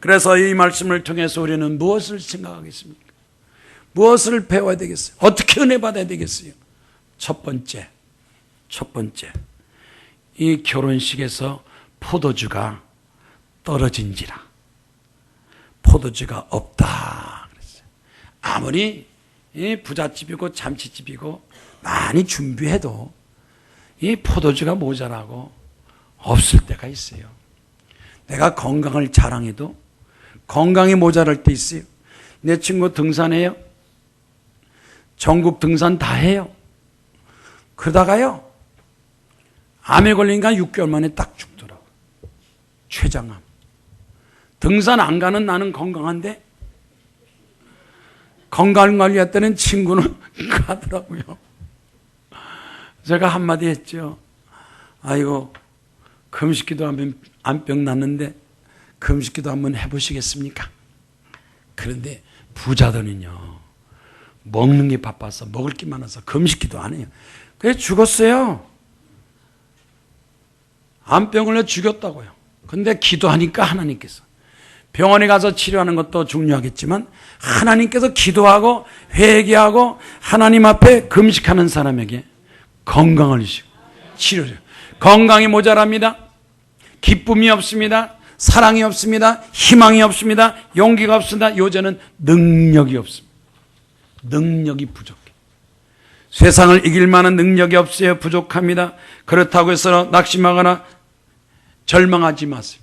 그래서 이 말씀을 통해서 우리는 무엇을 생각하겠습니까? 무엇을 배워야 되겠어요? 어떻게 은혜 받아야 되겠어요? 첫 번째, 이 결혼식에서 포도주가 떨어진지라. 포도주가 없다 그랬어요. 아무리 부잣집이고 잠치집이고 많이 준비해도 이 포도주가 모자라고 없을 때가 있어요. 내가 건강을 자랑해도 건강이 모자랄 때 있어요. 내 친구 등산해요. 전국 등산 다 해요. 그러다가요 암에 걸리니까 6개월 만에 딱 죽더라고요. 췌장암. 등산 안 가는 나는 건강한데 건강관리했다는 친구는 가더라고요. 제가 한마디 했죠. 아이고, 금식기도 하면 암병 났는데 금식기도 한번 해보시겠습니까? 그런데 부자들은요 먹는 게 바빠서 먹을 게 많아서 금식기도 안 해요. 그래서 죽었어요. 암병을 죽였다고요. 근데 기도하니까 하나님께서 병원에 가서 치료하는 것도 중요하겠지만 하나님께서 기도하고 회개하고 하나님 앞에 금식하는 사람에게 건강을 주시고 치료를. 건강이 모자랍니다. 기쁨이 없습니다. 사랑이 없습니다. 희망이 없습니다. 용기가 없습니다. 요새는 능력이 없습니다. 능력이 부족해. 세상을 이길 만한 능력이 없어요. 부족합니다. 그렇다고 해서 낙심하거나 절망하지 마세요.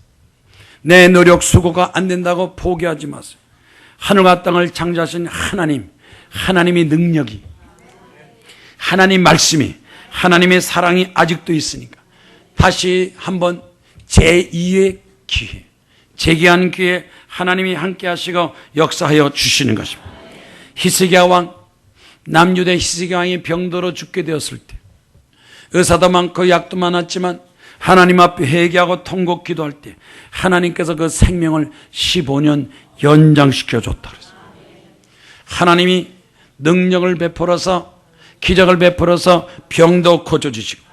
내 노력 수고가 안 된다고 포기하지 마세요. 하늘과 땅을 창조하신 하나님의 능력이, 하나님 말씀이, 하나님의 사랑이 아직도 있으니까 다시 한번 제2의 기회, 재기한 기회 하나님이 함께 하시고 역사하여 주시는 것입니다. 히스기야 왕, 남유대 히스기야 왕이 병들어 죽게 되었을 때 의사도 많고 약도 많았지만 하나님 앞에 회개하고 통곡 기도할 때 하나님께서 그 생명을 15년 연장시켜 줬다 그랬어요. 하나님이 능력을 베풀어서 기적을 베풀어서 병도 고쳐주시고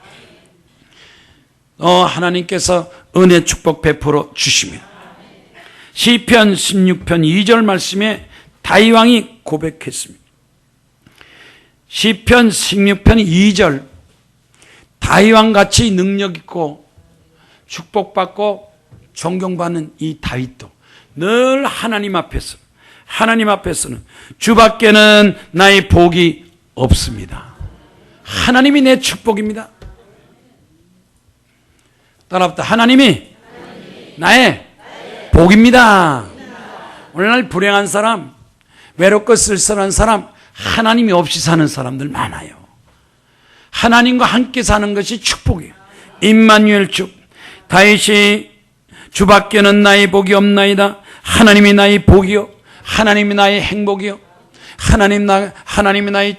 하나님께서 은혜 축복 베풀어 주십니다. 시편 16편 2절 말씀에 다윗 왕이 고백했습니다. 시편 16편 2절 다윗 왕같이 능력 있고 축복받고 존경받는 이 다윗도 늘 하나님 앞에서는 주밖에는 나의 복이 없습니다. 하나님이 내 축복입니다. 따라합시다. 하나님이 나의 복입니다. 오늘날 불행한 사람, 외롭고 쓸쓸한 사람, 하나님이 없이 사는 사람들 많아요. 하나님과 함께 사는 것이 축복이에요. 임마누엘 축. 다윗이 주밖에는 나의 복이 없나이다. 하나님이 나의 복이요, 하나님이 나의 행복이요, 하나님이 나의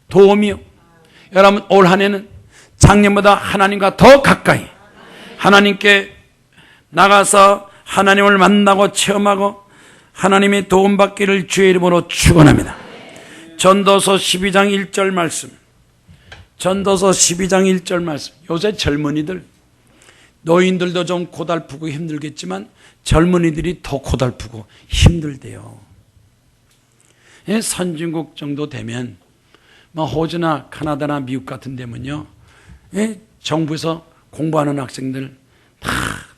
도움이요. 여러분, 올 한 해는 작년보다 하나님과 더 가까이 하나님께 나가서 하나님을 만나고 체험하고 하나님의 도움받기를 주의 이름으로 축원합니다. 전도서 12장 1절 말씀. 전도서 12장 1절 말씀. 요새 젊은이들, 노인들도 좀 고달프고 힘들겠지만 젊은이들이 더 고달프고 힘들대요. 선진국 정도 되면 호주나 카나다나 미국 같은 데면요, 정부에서 공부하는 학생들 다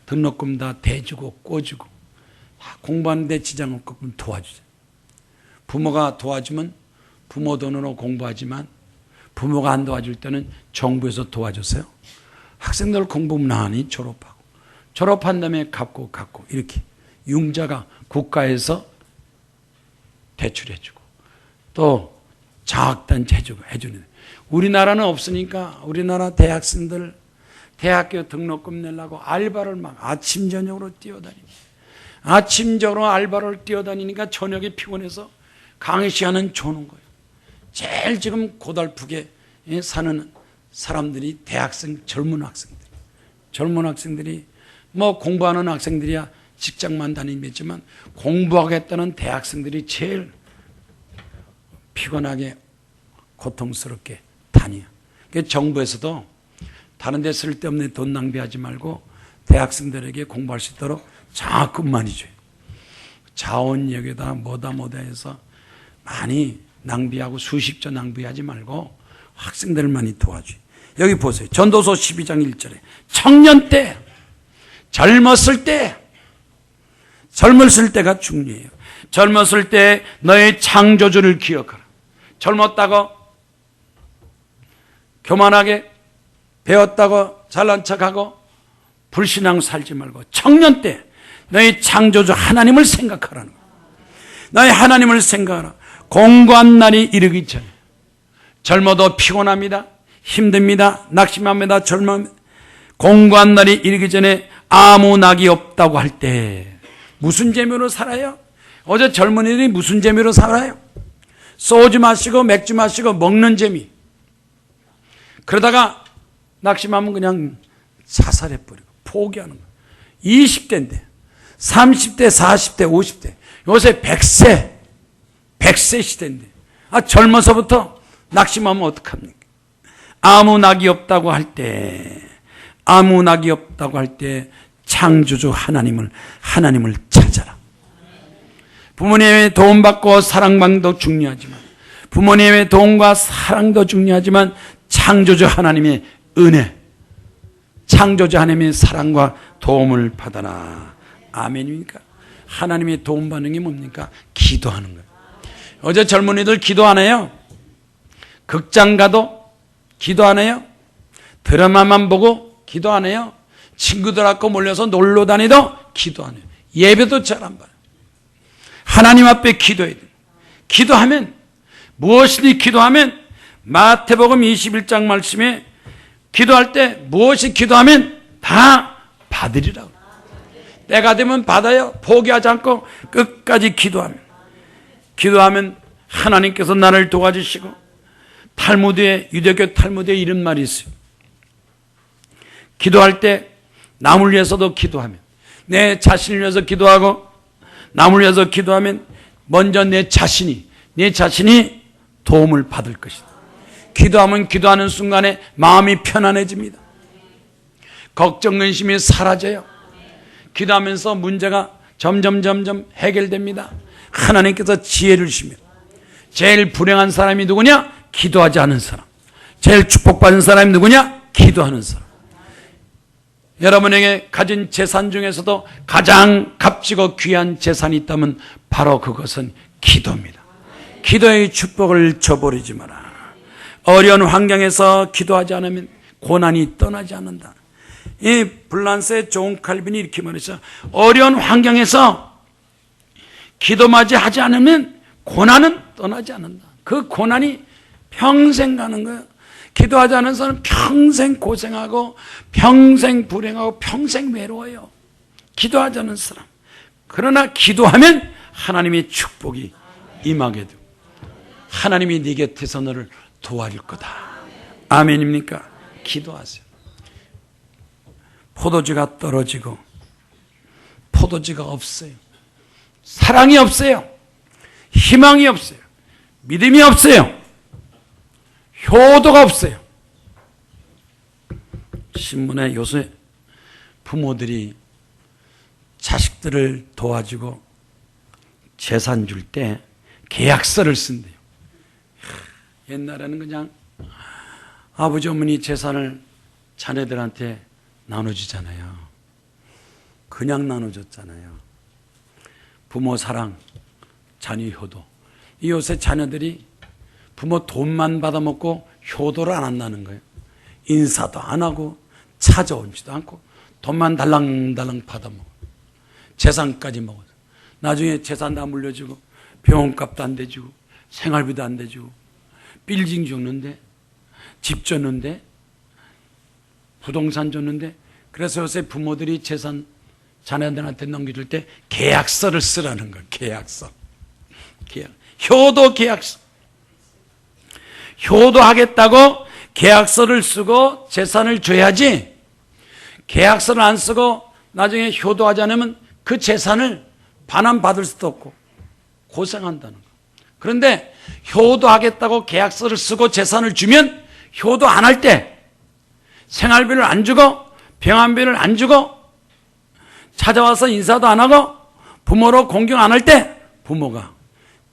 등록금 다 대주고 꿔주고 공부하는 데 지장 없고 도와주죠. 부모가 도와주면 부모 돈으로 공부하지만 부모가 안 도와줄 때는 정부에서 도와줬어요. 학생들 공부 무난히 졸업한 다음에 갚고 이렇게 융자가 국가에서 대출해주고 또 장학단 해주는. 우리나라는 없으니까 우리나라 대학생들 대학교 등록금 내려고 알바를 막 아침 저녁으로 뛰어다닙니다. 아침 저녁으로 알바를 뛰어다니니까 저녁에 피곤해서 강의 시간은 조는 거예요. 제일 지금 고달프게 사는 사람들이 대학생, 젊은 학생들이 뭐 공부하는 학생들이야 직장만 다니겠지만 공부하겠다는 대학생들이 제일 피곤하게 고통스럽게 다녀요. 그러니까 정부에서도 다른 데 쓸데없는 돈 낭비하지 말고 대학생들에게 공부할 수 있도록 장학금 많이 줘요. 자원력에다 뭐다 해서 많이 낭비하고 수십조 낭비하지 말고 학생들을 많이 도와줘요. 여기 보세요. 전도서 12장 1절에 청년 때, 젊었을 때가 중요해요. 젊었을 때 너의 창조주를 기억하라. 젊었다고 교만하게 배웠다고 잘난 척하고 불신앙 살지 말고 청년 때 너의 창조주 하나님을 생각하라는 거예요. 너의 하나님을 생각하라. 공고한 날이 이르기 전에. 젊어도 피곤합니다. 힘듭니다. 낙심합니다. 절망합니다. 공고한 날이 이르기 전에 아무 낙이 없다고 할 때 무슨 재미로 살아요? 어제 젊은이들이 무슨 재미로 살아요? 소주 마시고 맥주 마시고 먹는 재미. 그러다가 낙심하면 그냥 자살해버리고 포기하는 거예요. 20대인데 30대 40대 50대 요새 100세 시대인데 젊어서부터 낙심하면 어떡합니까? 아무 낙이 없다고 할 때 창조주 하나님을 찾아라. 부모님의 도움받고 사랑받는 것도 중요하지만 부모님의 도움과 사랑도 중요하지만 창조주 하나님의 은혜, 창조주 하나님의 사랑과 도움을 받아라. 아멘입니까? 하나님의 도움받는 게 뭡니까? 기도하는 거예요. 어제 젊은이들 기도 안 해요? 극장 가도 기도 안 해요? 드라마만 보고 기도 안 해요? 친구들하고 몰려서 놀러 다니도 기도 안 해요. 예배도 잘 안 봐요. 하나님 앞에 기도해야 돼요. 기도하면 무엇이니 기도하면 마태복음 21장 말씀에 기도할 때 무엇이 기도하면 다 받으리라고. 때가 되면 받아요. 포기하지 않고 끝까지 기도하면 하나님께서 나를 도와주시고 유대교 탈무드에 이런 말이 있어요. 기도할 때 남을 위해서도 기도하면 내 자신을 위해서 기도하고 남을 위해서 기도하면 먼저 내 자신이 도움을 받을 것이다. 기도하면 기도하는 순간에 마음이 편안해집니다. 걱정, 근심이 사라져요. 기도하면서 문제가 점점 해결됩니다. 하나님께서 지혜를 주십니다. 제일 불행한 사람이 누구냐? 기도하지 않은 사람. 제일 축복받은 사람이 누구냐? 기도하는 사람. 여러분에게 가진 재산 중에서도 가장 값지고 귀한 재산이 있다면 바로 그것은 기도입니다. 기도의 축복을 저버리지 마라. 어려운 환경에서 기도하지 않으면 고난이 떠나지 않는다. 이 블란세 존 칼빈이 이렇게 말했어요. 어려운 환경에서 기도마저 하지 않으면 고난은 떠나지 않는다. 그 고난이 평생 가는 거예요. 기도하지 않은 사람은 평생 고생하고 평생 불행하고 평생 외로워요. 기도하지 않은 사람. 그러나 기도하면 하나님의 축복이 임하게 되고 하나님이 네 곁에서 너를 도와줄 거다. 아멘입니까? 기도하세요. 포도주가 떨어지고 포도주가 없어요. 사랑이 없어요. 희망이 없어요. 믿음이 없어요. 효도가 없어요. 신문에 요새 부모들이 자식들을 도와주고 재산 줄 때 계약서를 쓴대요. 옛날에는 그냥 아버지 어머니 재산을 자녀들한테 나눠주잖아요. 그냥 나눠줬잖아요. 부모 사랑, 자녀 효도. 이 요새 자녀들이 부모 돈만 받아먹고 효도를 안 한다는 거예요. 인사도 안 하고 찾아오지도 않고 돈만 달랑달랑 받아먹어. 재산까지 먹어서 나중에 재산 다 물려주고 병원값도 안 대주고 생활비도 안 대주고 빌딩 줬는데 집 줬는데 부동산 줬는데 그래서 요새 부모들이 재산 자녀들한테 넘겨줄 때 계약서를 쓰라는 거예요. 계약서. 효도 계약서. 효도하겠다고 계약서를 쓰고 재산을 줘야지 계약서를 안 쓰고 나중에 효도하지 않으면 그 재산을 반환받을 수도 없고 고생한다는 거예요. 그런데 효도하겠다고 계약서를 쓰고 재산을 주면 효도 안 할 때 생활비를 안 주고 병원비를 안 주고 찾아와서 인사도 안 하고 부모로 공경 안 할 때 부모가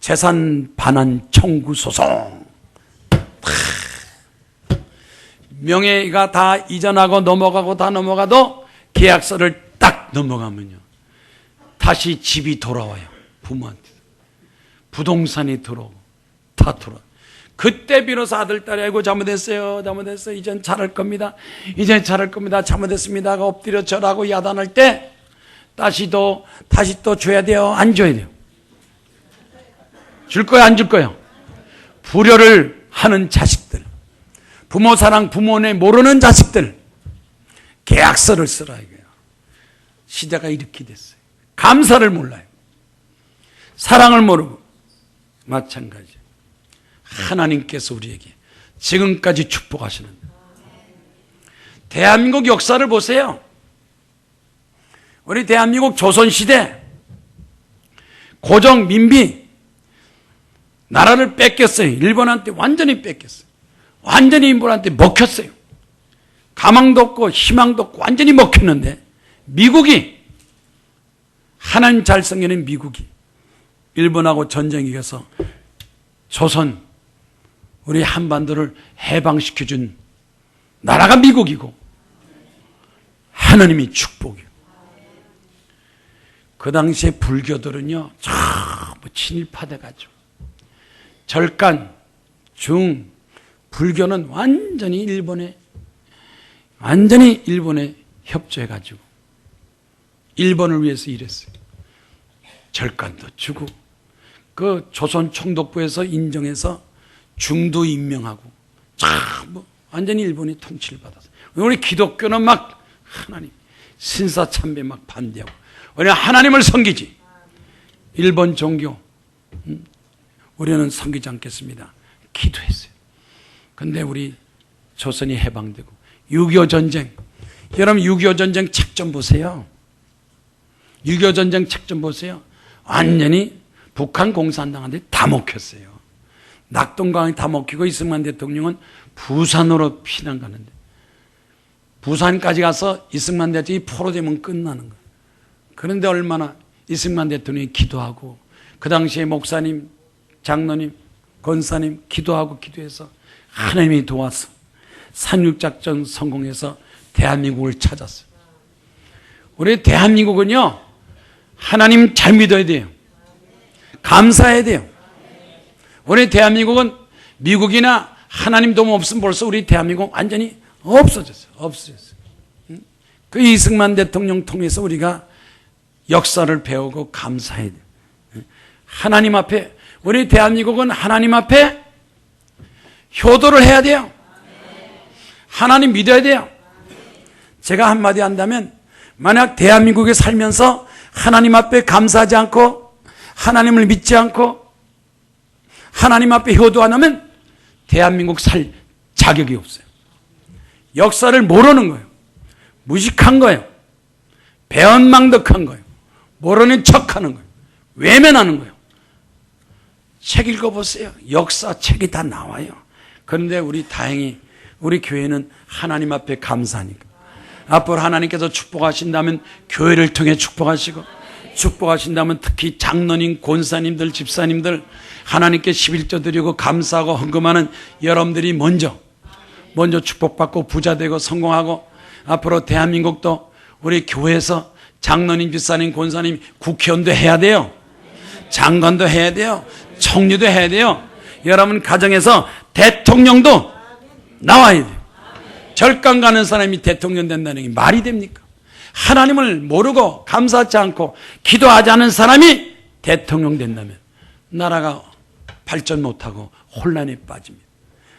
재산 반환 청구 소송 명예가 다 이전하고 넘어가고 다 넘어가도 계약서를 딱 넘어가면요 다시 집이 돌아와요. 부모한테 부동산이 들어오고 다 돌아와요. 그때 비로소 아들, 딸이 아이고 잘못했어요. 이젠 잘할 겁니다. 잘못했습니다가 엎드려 절하고 야단할 때 다시 또 줘야 돼요? 안 줘야 돼요? 줄 거야? 안 줄 거야? 불효를 하는 자식들, 부모 사랑, 부모 내 모르는 자식들 계약서를 쓰라 이거예요. 시대가 이렇게 됐어요. 감사를 몰라요. 사랑을 모르고 마찬가지. 하나님께서 우리에게 지금까지 축복하시는 대한민국 역사를 보세요. 우리 대한민국 조선시대 고종 민비 나라를 뺏겼어요. 일본한테 완전히 뺏겼어요. 완전히 일본한테 먹혔어요. 가망도 없고 희망도 없고 완전히 먹혔는데 미국이 하나님 잘 섬기는 미국이 일본하고 전쟁에 이겨서 조선 우리 한반도를 해방시켜준 나라가 미국이고 하나님이 축복이요. 그 당시에 불교들은요 전부 친일파돼가지고 절간, 중, 불교는 완전히 일본에 협조해가지고 일본을 위해서 일했어요. 절간도 주고 그 조선 총독부에서 인정해서 중도 임명하고 참 완전히 일본이 통치를 받았어요. 우리 기독교는 막 하나님 신사참배 막 반대하고 우리는 하나님을 섬기지 일본 종교 우리는 섬기지 않겠습니다. 기도했어요. 근데 우리 조선이 해방되고 6.25 전쟁 여러분 6.25 전쟁 책 좀 보세요. 6.25 전쟁 책 좀 보세요. 완전히 북한 공산당한테 다 먹혔어요. 낙동강이 다 먹히고 이승만 대통령은 부산으로 피난 가는데 부산까지 가서 이승만 대통령이 포로되면 끝나는 거예요. 그런데 얼마나 이승만 대통령이 기도하고 그 당시에 목사님, 장로님, 권사님 기도하고 기도해서 하나님이 도와서 상륙작전 성공해서 대한민국을 찾았어요. 우리 대한민국은요 하나님 잘 믿어야 돼요. 감사해야 돼요. 우리 대한민국은 미국이나 하나님 도움 없으면 벌써 우리 대한민국 완전히 없어졌어요. 그 이승만 대통령 통해서 우리가 역사를 배우고 감사해야 돼요. 하나님 앞에, 우리 대한민국은 하나님 앞에 효도를 해야 돼요. 하나님 믿어야 돼요. 제가 한마디 한다면, 만약 대한민국에 살면서 하나님 앞에 감사하지 않고 하나님을 믿지 않고 하나님 앞에 효도 안 하면 대한민국 살 자격이 없어요. 역사를 모르는 거예요. 무식한 거예요. 배은망덕한 거예요. 모르는 척하는 거예요. 외면하는 거예요. 책 읽어보세요. 역사책이 다 나와요. 그런데 우리 다행히 우리 교회는 하나님 앞에 감사하니까 앞으로 하나님께서 축복하신다면 교회를 통해 축복하시고, 축복하신다면 특히 장로님, 권사님들, 집사님들 하나님께 11조 드리고 감사하고 헌금하는 여러분들이 먼저 축복받고 부자되고 성공하고, 앞으로 대한민국도 우리 교회에서 장로님, 집사님, 권사님, 국회의원도 해야 돼요. 장관도 해야 돼요. 총리도 해야 돼요. 여러분 가정에서 대통령도 나와야 돼요. 절강 가는 사람이 대통령 된다는 게 말이 됩니까? 하나님을 모르고 감사하지 않고 기도하지 않은 사람이 대통령 된다면 나라가 발전 못하고 혼란에 빠집니다.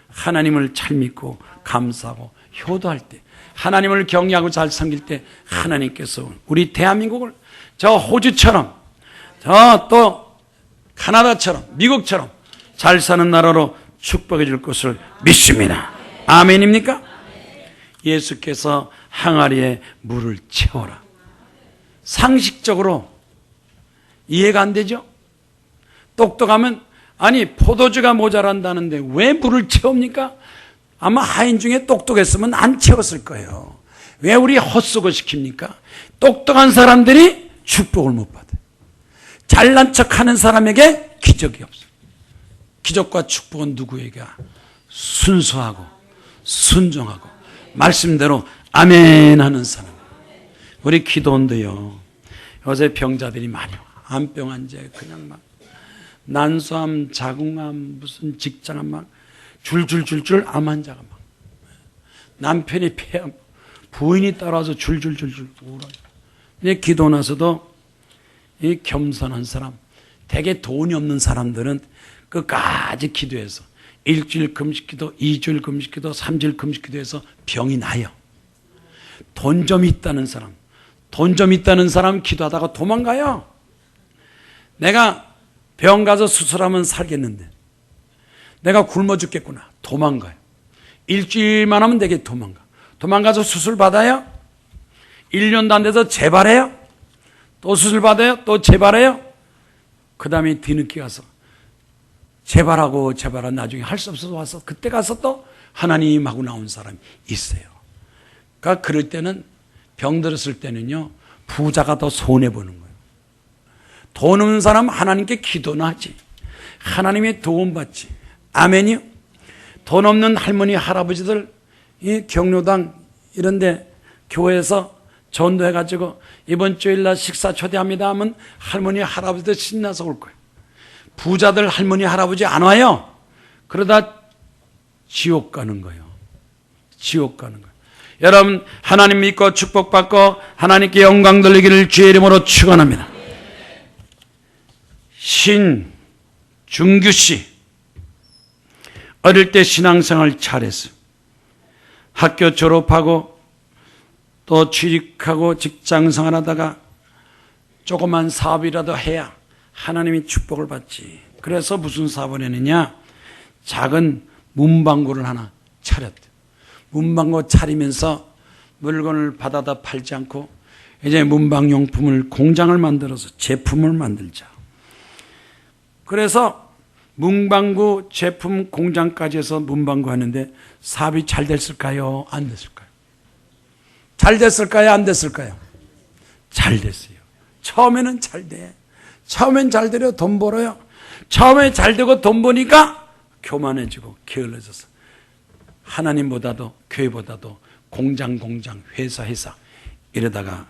하나님을 잘 믿고 감사하고 효도할 때, 하나님을 경외하고 잘 섬길 때 하나님께서 우리 대한민국을 저 호주처럼, 저 또 카나다처럼, 미국처럼 잘 사는 나라로 축복해 줄 것을 믿습니다. 아멘입니까? 예수께서 항아리에 물을 채워라. 상식적으로 이해가 안 되죠? 똑똑하면, 아니 포도주가 모자란다는데 왜 물을 채웁니까? 아마 하인 중에 똑똑했으면 안 채웠을 거예요. 왜 우리 헛수고 시킵니까? 똑똑한 사람들이 축복을 못 받아요. 잘난 척하는 사람에게 기적이 없어요. 기적과 축복은 누구에게? 순수하고 순종하고 말씀대로 아멘 하는 사람. 우리 기도원도요, 요새 병자들이 많이 와. 암병 환자에 그냥 막 난소암, 자궁암, 무슨 직장암 막 줄줄줄줄 암 환자가 막, 남편이 폐암, 부인이 따라와서 줄줄줄줄 울어요. 근데 기도 나서도 이 겸손한 사람, 되게 돈이 없는 사람들은 끝까지 기도해서 일주일 금식기도, 2주일 금식기도, 3주일 금식기도해서 병이 나요. 돈 좀 있다는 사람 기도하다가 도망가요. 내가 병 가서 수술하면 살겠는데 내가 굶어 죽겠구나. 도망가요. 일주일만 하면 되게 도망가서 수술 받아요. 1년도 안 돼서 재발해요. 또 수술 받아요. 또 재발해요. 그 다음에 뒤늦게 가서 재발하고 나중에 할 수 없어서 와서 그때 가서 또 하나님하고 나온 사람이 있어요. 그러니까 그럴 때는, 병 들었을 때는요, 부자가 더 손해보는 거예요. 돈 없는 사람은 하나님께 기도나 하지, 하나님의 도움 받지. 아멘이요? 돈 없는 할머니 할아버지들 이 경로당 이런 데 교회에서 전도해가지고 이번 주일날 식사 초대합니다 하면 할머니 할아버지들 신나서 올 거예요. 부자들 할머니 할아버지 안 와요. 그러다 지옥 가는 거예요. 지옥 가는 거예요. 여러분, 하나님 믿고 축복받고 하나님께 영광 돌리기를 주의 이름으로 축원합니다. 신중규 씨, 어릴 때 신앙생활 잘했어요. 학교 졸업하고 또 취직하고 직장생활 하다가 조그만 사업이라도 해야 하나님이 축복을 받지. 그래서 무슨 사업을 했느냐? 작은 문방구를 하나 차렸대요. 문방구 차리면서 물건을 받아다 팔지 않고 이제 문방용품을 공장을 만들어서 제품을 만들자. 그래서 문방구 제품 공장까지 해서 문방구 하는데 사업이 잘 됐을까요? 안 됐을까요? 잘 됐을까요? 안 됐을까요? 잘 됐어요. 처음에는 잘 돼. 처음엔 잘 되려 돈 벌어요. 처음에 잘 되고 돈 버니까 교만해지고 게을러져서 하나님보다도 교회보다도 공장 회사 이러다가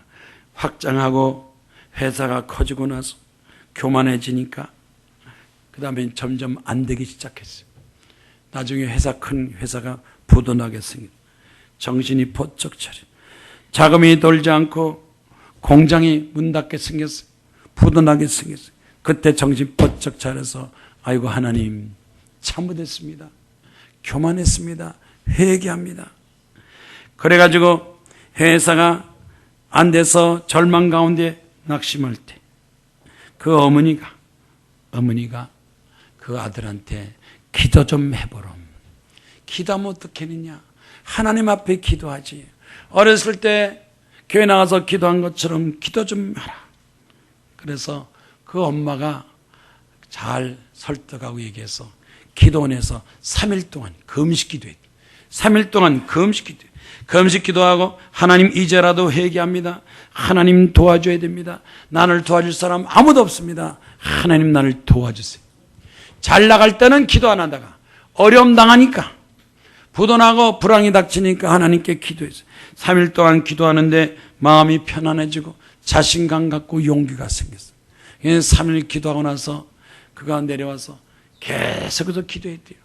확장하고 회사가 커지고 나서 교만해지니까 그 다음에 점점 안 되기 시작했어요. 나중에 큰 회사가 부도나게 생겼어요. 정신이 번쩍 차려. 자금이 돌지 않고 공장이 문 닫게 생겼어요. 부도나게 생겼어요. 그때 정신 번쩍 차려서 아이고 하나님 잘못했습니다. 교만했습니다. 회개합니다. 그래가지고 회사가 안 돼서 절망 가운데 낙심할 때 그 어머니가 그 아들한테 기도 좀 해보렴. 기도하면 어떻게 했느냐? 하나님 앞에 기도하지. 어렸을 때 교회 나가서 기도한 것처럼 기도 좀 하라. 그래서 그 엄마가 잘 설득하고 얘기해서 기도원에서 3일 동안 금식 기도했대. 3일 동안 금식 기도하고 하나님 이제라도 회개합니다. 하나님 도와줘야 됩니다. 나를 도와줄 사람 아무도 없습니다. 하나님 나를 도와주세요. 잘 나갈 때는 기도 안 하다가 어려움 당하니까 부도나고 불황이 닥치니까 하나님께 기도했어요. 3일 동안 기도하는데 마음이 편안해지고 자신감 갖고 용기가 생겼어요. 3일 기도하고 나서 그가 내려와서 계속해서 기도했대요.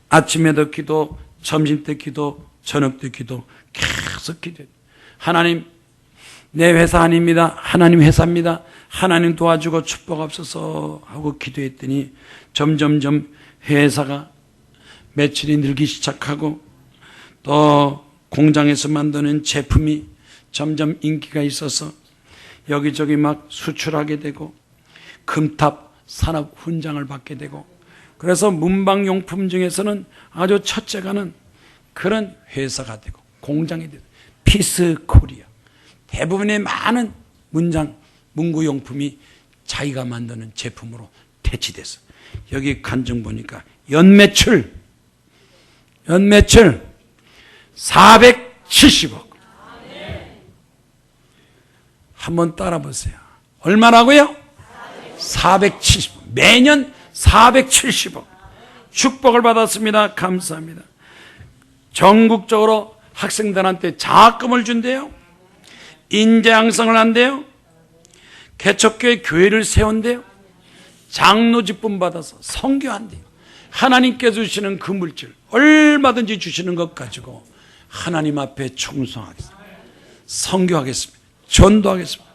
아침에도 기도, 점심때 기도, 저녁때 기도, 계속 기도했대요. 하나님, 내 회사 아닙니다. 하나님 회사입니다. 하나님 도와주고 축복하옵소서 하고 기도했더니 점점점 회사가 매출이 늘기 시작하고 또 공장에서 만드는 제품이 점점 인기가 있어서 여기저기 막 수출하게 되고 금탑 산업 훈장을 받게 되고 그래서 문방용품 중에서는 아주 첫째가는 그런 회사가 되고 공장이 되고 피스 코리아 대부분의 많은 문구용품이 자기가 만드는 제품으로 대치됐어. 여기 간증 보니까 연매출 470억. 한번 따라 보세요. 얼마라고요? 470억. 매년 470억. 축복을 받았습니다. 감사합니다. 전국적으로 학생들한테 장학금을 준대요. 인재 양성을 한대요. 개척교회 교회를 세운대요. 장로직분 받아서 선교한대요. 하나님께 주시는 그 물질 얼마든지 주시는 것 가지고 하나님 앞에 충성하겠습니다. 선교하겠습니다. 전도하겠습니다.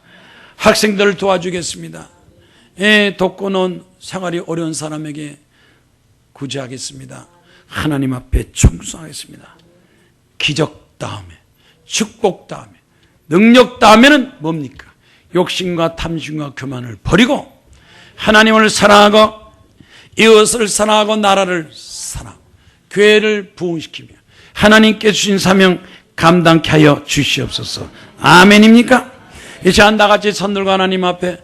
학생들을 도와주겠습니다. 돕고는 생활이 어려운 사람에게 구제하겠습니다. 하나님 앞에 충성하겠습니다. 기적 다음에 축복 다음에 능력 다음에는 뭡니까? 욕심과 탐심과 교만을 버리고 하나님을 사랑하고 이웃을 사랑하고 나라를 사랑하고 교회를 부흥시키며 하나님께 주신 사명 감당케 하여 주시옵소서. 아멘입니까? 이 시간 다같이 손 들고 하나님 앞에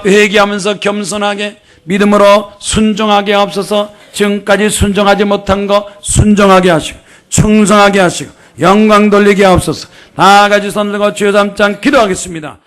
회개하면서 겸손하게 믿음으로 순종하게 하옵소서. 지금까지 순종하지 못한 거 순종하게 하시고 충성하게 하시고 영광 돌리게 하옵소서. 다같이 손 들고 주여 담장 기도하겠습니다.